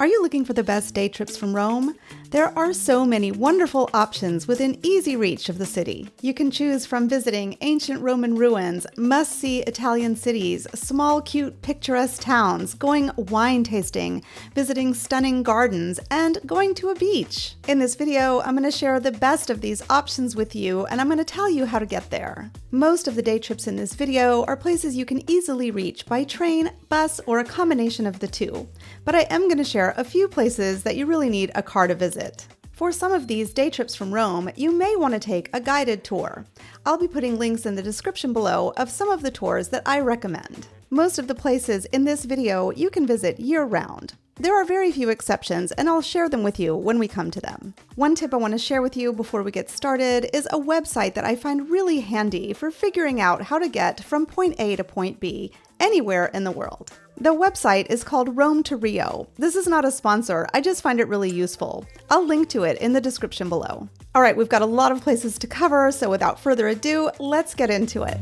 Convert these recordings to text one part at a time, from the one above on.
Are you looking for the best day trips from Rome? There are so many wonderful options within easy reach of the city. You can choose from visiting ancient Roman ruins, must-see Italian cities, small, cute, picturesque towns, going wine tasting, visiting stunning gardens, and going to a beach. In this video, I'm going to share the best of these options with you, and I'm going to tell you how to get there. Most of the day trips in this video are places you can easily reach by train, bus, or a combination of the two. But I am going to share a few places that you really need a car to visit. For some of these day trips from Rome, you may want to take a guided tour. I'll be putting links in the description below of some of the tours that I recommend. Most of the places in this video you can visit year-round. There are very few exceptions, and I'll share them with you when we come to them. One tip I want to share with you before we get started is a website that I find really handy for figuring out how to get from point A to point B anywhere in the world. The website is called Rome to Rio. This is not a sponsor, I just find it really useful. I'll link to it in the description below. All right, we've got a lot of places to cover, so without further ado, let's get into it.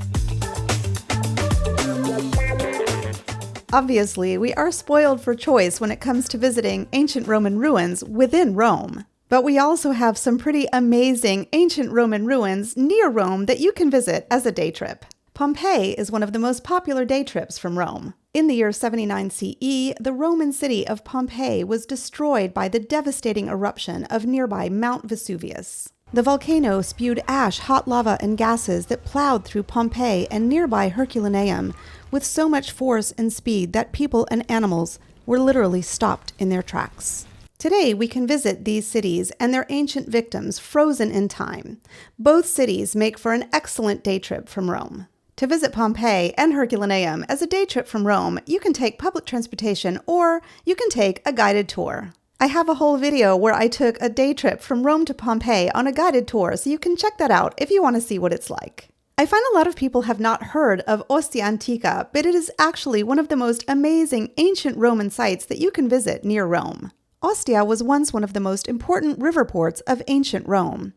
Obviously, we are spoiled for choice when it comes to visiting ancient Roman ruins within Rome. But we also have some pretty amazing ancient Roman ruins near Rome that you can visit as a day trip. Pompeii is one of the most popular day trips from Rome. In the year 79 CE, the Roman city of Pompeii was destroyed by the devastating eruption of nearby Mount Vesuvius. The volcano spewed ash, hot lava, and gases that plowed through Pompeii and nearby Herculaneum with so much force and speed that people and animals were literally stopped in their tracks. Today, we can visit these cities and their ancient victims frozen in time. Both cities make for an excellent day trip from Rome. To visit Pompeii and Herculaneum as a day trip from Rome, you can take public transportation or you can take a guided tour. I have a whole video where I took a day trip from Rome to Pompeii on a guided tour, so you can check that out if you want to see what it's like. I find a lot of people have not heard of Ostia Antica, but it is actually one of the most amazing ancient Roman sites that you can visit near Rome. Ostia was once one of the most important river ports of ancient Rome.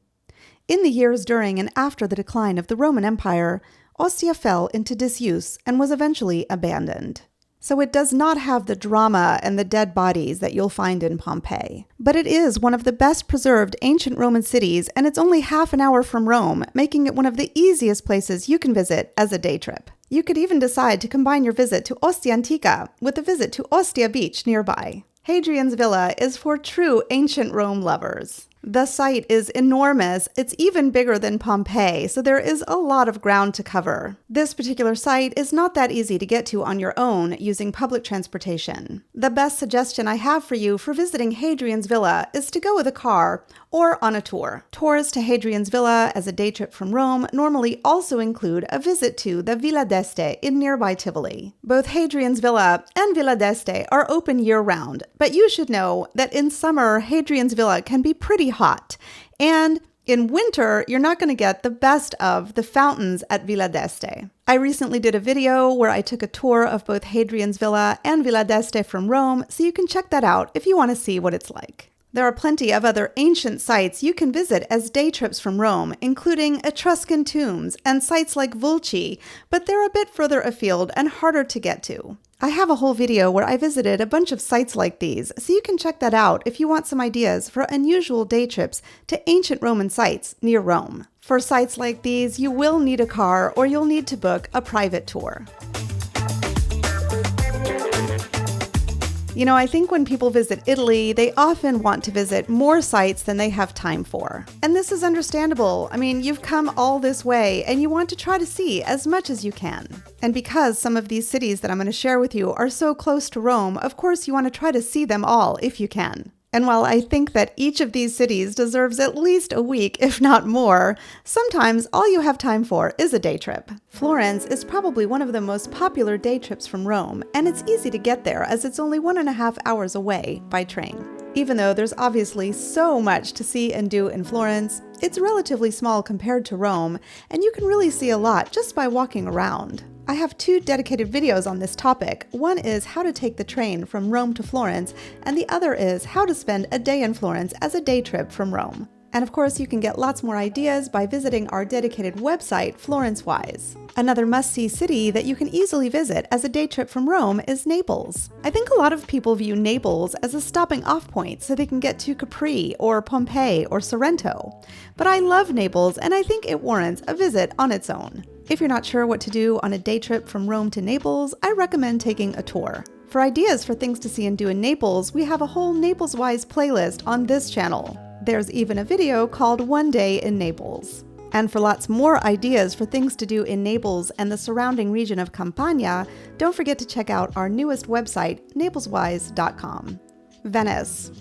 In the years during and after the decline of the Roman Empire, Ostia fell into disuse and was eventually abandoned. So it does not have the drama and the dead bodies that you'll find in Pompeii. But it is one of the best preserved ancient Roman cities, and it's only half an hour from Rome, making it one of the easiest places you can visit as a day trip. You could even decide to combine your visit to Ostia Antica with a visit to Ostia Beach nearby. Hadrian's Villa is for true ancient Rome lovers. The site is enormous. It's even bigger than Pompeii, so there is a lot of ground to cover. This particular site is not that easy to get to on your own using public transportation. The best suggestion I have for you for visiting Hadrian's Villa is to go with a car or on a tour. Tours to Hadrian's Villa as a day trip from Rome normally also include a visit to the Villa d'Este in nearby Tivoli. Both Hadrian's Villa and Villa d'Este are open year-round, but you should know that in summer, Hadrian's Villa can be pretty hot, and in winter, you're not going to get the best of the fountains at Villa d'Este. I recently did a video where I took a tour of both Hadrian's Villa and Villa d'Este from Rome, so you can check that out if you want to see what it's like. There are plenty of other ancient sites you can visit as day trips from Rome, including Etruscan tombs and sites like Vulci, but they're a bit further afield and harder to get to. I have a whole video where I visited a bunch of sites like these, so you can check that out if you want some ideas for unusual day trips to ancient Roman sites near Rome. For sites like these, you will need a car or you'll need to book a private tour. You know, I think when people visit Italy, they often want to visit more sites than they have time for. And this is understandable. I mean, you've come all this way and you want to try to see as much as you can. And because some of these cities that I'm going to share with you are so close to Rome, of course you want to try to see them all if you can. And while I think that each of these cities deserves at least a week, if not more, sometimes all you have time for is a day trip. Florence is probably one of the most popular day trips from Rome, and it's easy to get there as it's only 1.5 hours away by train. Even though there's obviously so much to see and do in Florence, it's relatively small compared to Rome, and you can really see a lot just by walking around. I have 2 dedicated videos on this topic. One is how to take the train from Rome to Florence, and the other is how to spend a day in Florence as a day trip from Rome. And of course, you can get lots more ideas by visiting our dedicated website, RomeWise. Another must-see city that you can easily visit as a day trip from Rome is Naples. I think a lot of people view Naples as a stopping off point so they can get to Capri or Pompeii or Sorrento. But I love Naples and I think it warrants a visit on its own. If you're not sure what to do on a day trip from Rome to Naples, I recommend taking a tour. For ideas for things to see and do in Naples, we have a whole NaplesWise playlist on this channel. There's even a video called One Day in Naples. And for lots more ideas for things to do in Naples and the surrounding region of Campania, don't forget to check out our newest website, napleswise.com. Venice.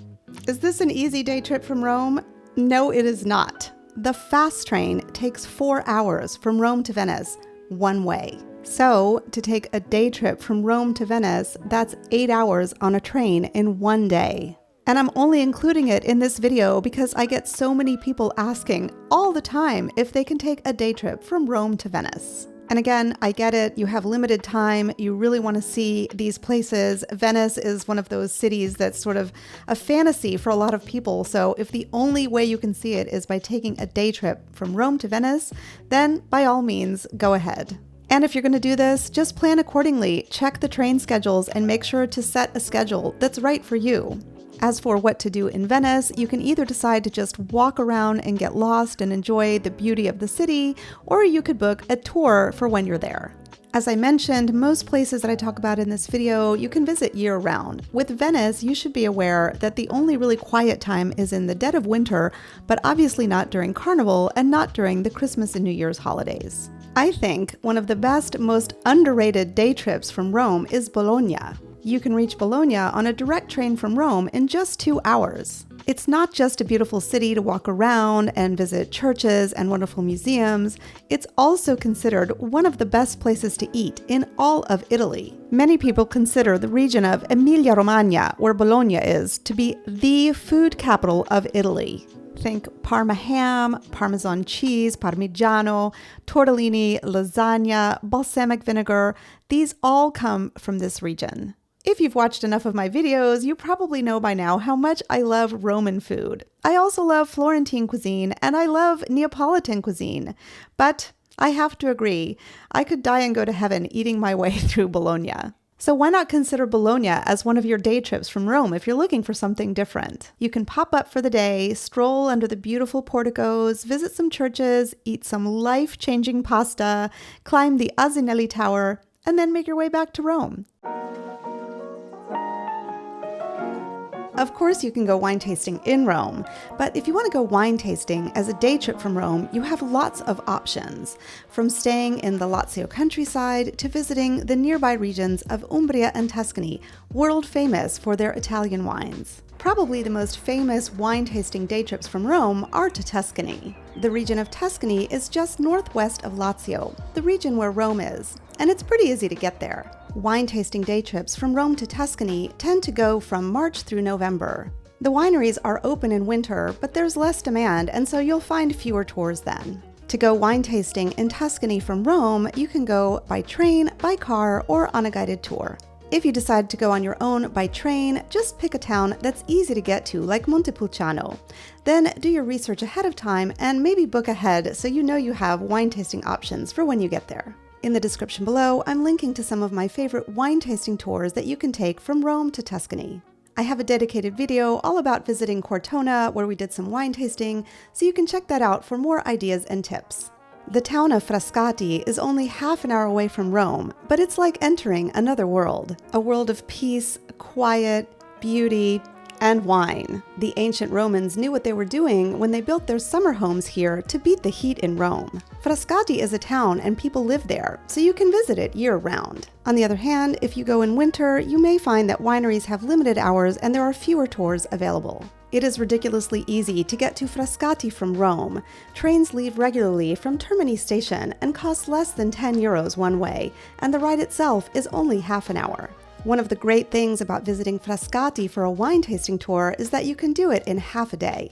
Is this an easy day trip from Rome? No, it is not. The fast train takes 4 hours from Rome to Venice, one way. So, to take a day trip from Rome to Venice, that's 8 hours on a train in one day. And I'm only including it in this video because I get so many people asking all the time if they can take a day trip from Rome to Venice. And again, I get it, you have limited time, you really want to see these places. Venice is one of those cities that's sort of a fantasy for a lot of people, so if the only way you can see it is by taking a day trip from Rome to Venice, then by all means, go ahead. And if you're going to do this, just plan accordingly, check the train schedules, and make sure to set a schedule that's right for you. As for what to do in Venice, you can either decide to just walk around and get lost and enjoy the beauty of the city, or you could book a tour for when you're there. As I mentioned, most places that I talk about in this video, you can visit year-round. With Venice, you should be aware that the only really quiet time is in the dead of winter, but obviously not during Carnival and not during the Christmas and New Year's holidays. I think one of the best, most underrated day trips from Rome is Bologna. You can reach Bologna on a direct train from Rome in just 2 hours. It's not just a beautiful city to walk around and visit churches and wonderful museums, it's also considered one of the best places to eat in all of Italy. Many people consider the region of Emilia-Romagna, where Bologna is, to be the food capital of Italy. Think Parma ham, Parmesan cheese, Parmigiano, tortellini, lasagna, balsamic vinegar. These all come from this region. If you've watched enough of my videos, you probably know by now how much I love Roman food. I also love Florentine cuisine and I love Neapolitan cuisine. But I have to agree, I could die and go to heaven eating my way through Bologna. So why not consider Bologna as one of your day trips from Rome if you're looking for something different? You can pop up for the day, stroll under the beautiful porticos, visit some churches, eat some life-changing pasta, climb the Asinelli Tower, and then make your way back to Rome. Of course, you can go wine tasting in Rome, but if you want to go wine tasting as a day trip from Rome, you have lots of options, from staying in the Lazio countryside to visiting the nearby regions of Umbria and Tuscany, world famous for their Italian wines. Probably the most famous wine tasting day trips from Rome are to Tuscany. The region of Tuscany is just northwest of Lazio, the region where Rome is, and it's pretty easy to get there. Wine tasting day trips from Rome to Tuscany tend to go from March through November. The wineries are open in winter, but there's less demand, and so you'll find fewer tours then. To go wine tasting in Tuscany from Rome, you can go by train, by car, or on a guided tour. If you decide to go on your own by train, just pick a town that's easy to get to, like Montepulciano. Then do your research ahead of time and maybe book ahead so you know you have wine tasting options for when you get there. In the description below, I'm linking to some of my favorite wine tasting tours that you can take from Rome to Tuscany. I have a dedicated video all about visiting Cortona where we did some wine tasting, so you can check that out for more ideas and tips. The town of Frascati is only half an hour away from Rome, but it's like entering another world. A world of peace, quiet, beauty, and wine. The ancient Romans knew what they were doing when they built their summer homes here to beat the heat in Rome. Frascati is a town and people live there, so you can visit it year-round. On the other hand, if you go in winter, you may find that wineries have limited hours and there are fewer tours available. It is ridiculously easy to get to Frascati from Rome. Trains leave regularly from Termini station and cost less than 10 euros one way, and the ride itself is only half an hour. One of the great things about visiting Frascati for a wine tasting tour is that you can do it in half a day.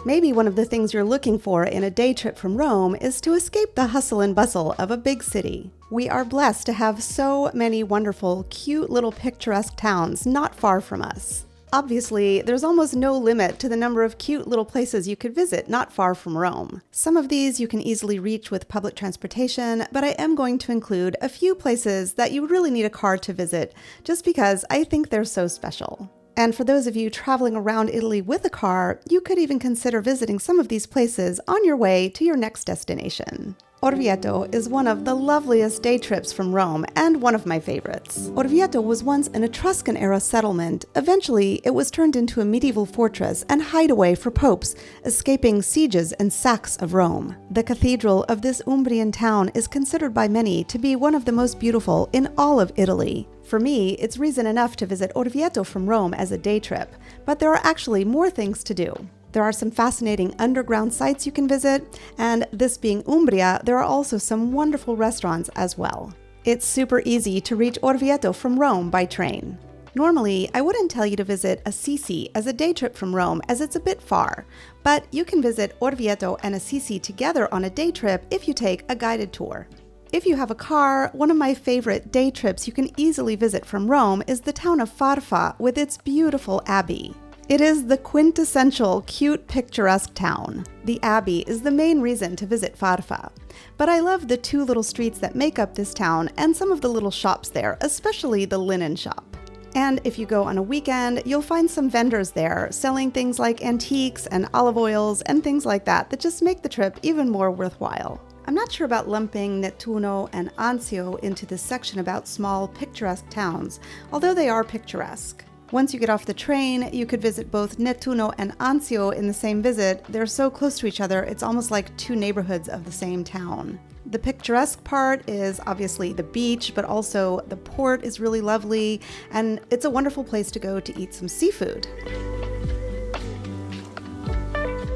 Maybe one of the things you're looking for in a day trip from Rome is to escape the hustle and bustle of a big city. We are blessed to have so many wonderful, cute little picturesque towns not far from us. Obviously, there's almost no limit to the number of cute little places you could visit not far from Rome. Some of these you can easily reach with public transportation, but I am going to include a few places that you really need a car to visit, just because I think they're so special. And for those of you traveling around Italy with a car, you could even consider visiting some of these places on your way to your next destination. Orvieto is one of the loveliest day trips from Rome and one of my favorites. Orvieto was once an Etruscan-era settlement. Eventually, it was turned into a medieval fortress and hideaway for popes, escaping sieges and sacks of Rome. The cathedral of this Umbrian town is considered by many to be one of the most beautiful in all of Italy. For me, it's reason enough to visit Orvieto from Rome as a day trip, but there are actually more things to do. There are some fascinating underground sites you can visit, and this being Umbria, there are also some wonderful restaurants as well. It's super easy to reach Orvieto from Rome by train. Normally, I wouldn't tell you to visit Assisi as a day trip from Rome as it's a bit far, but you can visit Orvieto and Assisi together on a day trip if you take a guided tour. If you have a car, one of my favorite day trips you can easily visit from Rome is the town of Farfa with its beautiful abbey. It is the quintessential cute, picturesque town. The abbey is the main reason to visit Farfa, but I love the two little streets that make up this town and some of the little shops there, especially the linen shop. And if you go on a weekend, you'll find some vendors there selling things like antiques and olive oils and things like that that just make the trip even more worthwhile. I'm not sure about lumping Nettuno and Anzio into this section about small, picturesque towns, although they are picturesque. Once you get off the train, you could visit both Nettuno and Anzio in the same visit. They're so close to each other, it's almost like two neighborhoods of the same town. The picturesque part is obviously the beach, but also the port is really lovely, and it's a wonderful place to go to eat some seafood.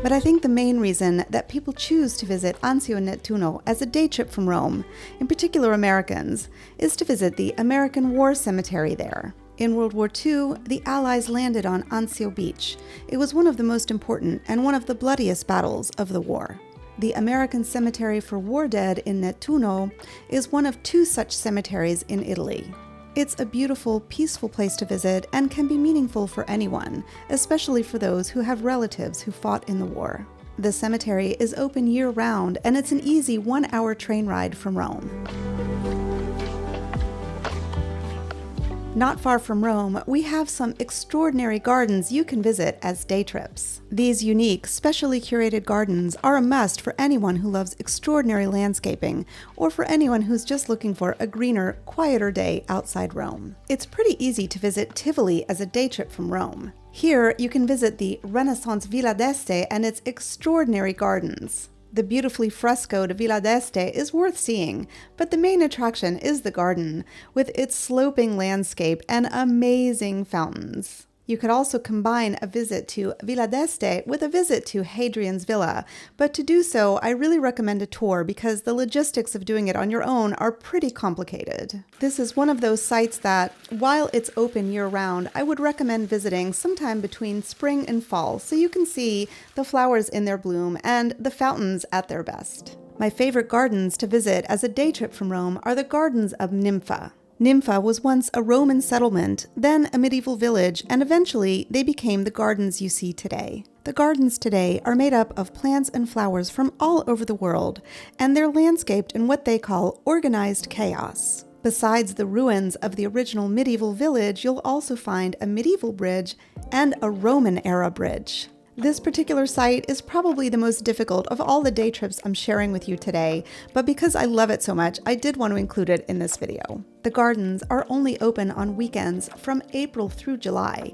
But I think the main reason that people choose to visit Anzio and Nettuno as a day trip from Rome, in particular Americans, is to visit the American War Cemetery there. In World War II, the Allies landed on Anzio Beach. It was one of the most important and one of the bloodiest battles of the war. The American Cemetery for War Dead in Nettuno is one of two such cemeteries in Italy. It's a beautiful, peaceful place to visit and can be meaningful for anyone, especially for those who have relatives who fought in the war. The cemetery is open year-round, and it's an easy 1-hour train ride from Rome. Not far from Rome, we have some extraordinary gardens you can visit as day trips. These unique, specially curated gardens are a must for anyone who loves extraordinary landscaping, or for anyone who's just looking for a greener, quieter day outside Rome. It's pretty easy to visit Tivoli as a day trip from Rome. Here, you can visit the Renaissance Villa d'Este and its extraordinary gardens. The beautifully frescoed Villa d'Este is worth seeing, but the main attraction is the garden, with its sloping landscape and amazing fountains. You could also combine a visit to Villa d'Este with a visit to Hadrian's Villa, but to do so, I really recommend a tour because the logistics of doing it on your own are pretty complicated. This is one of those sites that, while it's open year-round, I would recommend visiting sometime between spring and fall so you can see the flowers in their bloom and the fountains at their best. My favorite gardens to visit as a day trip from Rome are the gardens of Nympha. Nympha was once a Roman settlement, then a medieval village, and eventually they became the gardens you see today. The gardens today are made up of plants and flowers from all over the world, and they're landscaped in what they call organized chaos. Besides the ruins of the original medieval village, you'll also find a medieval bridge and a Roman-era bridge. This particular site is probably the most difficult of all the day trips I'm sharing with you today, but because I love it so much, I did want to include it in this video. The gardens are only open on weekends from April through July,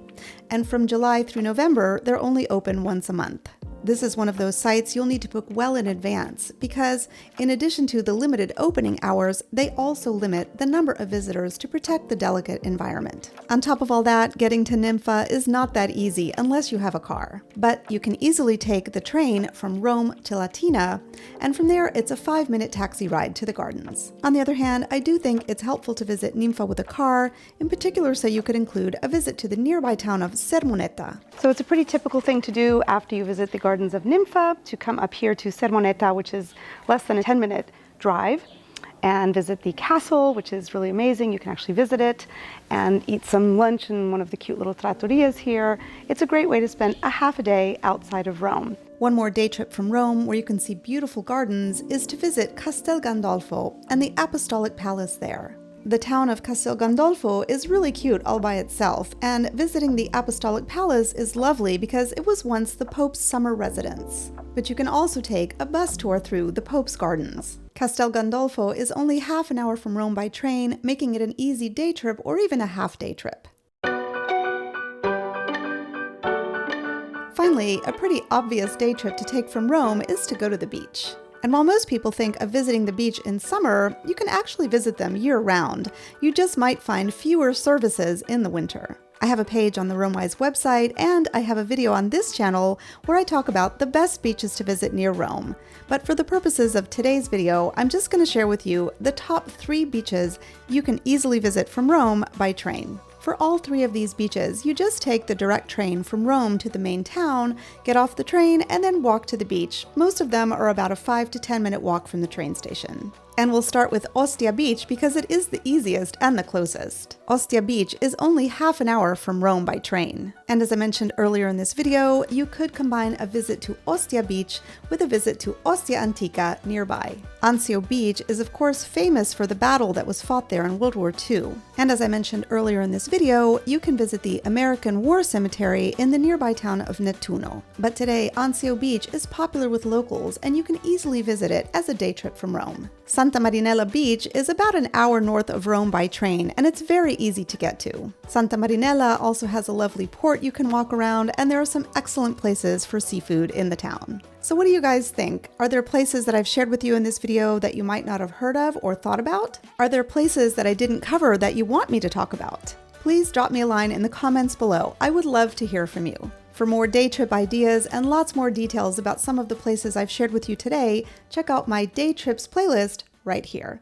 and from July through November, they're only open once a month. This is one of those sites you'll need to book well in advance because, in addition to the limited opening hours, they also limit the number of visitors to protect the delicate environment. On top of all that, getting to Nympha is not that easy unless you have a car. But you can easily take the train from Rome to Latina, and from there it's a 5-minute taxi ride to the gardens. On the other hand, I do think it's helpful to visit Nympha with a car, in particular so you could include a visit to the nearby town of Sermoneta. So it's a pretty typical thing to do after you visit the gardens of Nympha to come up here to Sermoneta, which is less than a 10-minute drive. and visit the castle, which is really amazing. You can actually visit it and eat some lunch in one of the cute little trattorias here. It's a great way to spend a half a day outside of Rome. One more day trip from Rome where you can see beautiful gardens is to visit Castel Gandolfo and the Apostolic Palace there. The town of Castel Gandolfo is really cute all by itself, and visiting the Apostolic Palace is lovely because it was once the Pope's summer residence. But you can also take a bus tour through the Pope's Gardens. Castel Gandolfo is only half an hour from Rome by train, making it an easy day trip or even a half-day trip. Finally, a pretty obvious day trip to take from Rome is to go to the beach. And while most people think of visiting the beach in summer, you can actually visit them year-round. You just might find fewer services in the winter. I have a page on the RomeWise website, and I have a video on this channel where I talk about the best beaches to visit near Rome. But for the purposes of today's video, I'm just going to share with you the top 3 beaches you can easily visit from Rome by train. For all 3 of these beaches, you just take the direct train from Rome to the main town, get off the train, and then walk to the beach. Most of them are about a 5 to 10 minute walk from the train station. And we'll start with Ostia Beach because it is the easiest and the closest. Ostia Beach is only half an hour from Rome by train. And as I mentioned earlier in this video, you could combine a visit to Ostia Beach with a visit to Ostia Antica nearby. Anzio Beach is of course famous for the battle that was fought there in World War II. And as I mentioned earlier in this video, you can visit the American War Cemetery in the nearby town of Nettuno. But today, Anzio Beach is popular with locals, and you can easily visit it as a day trip from Rome. Santa Marinella Beach is about an hour north of Rome by train, and it's very easy to get to. Santa Marinella also has a lovely port you can walk around, and there are some excellent places for seafood in the town. So what do you guys think? Are there places that I've shared with you in this video that you might not have heard of or thought about? Are there places that I didn't cover that you want me to talk about? Please drop me a line in the comments below. I would love to hear from you. For more day trip ideas and lots more details about some of the places I've shared with you today, check out my day trips playlist right here.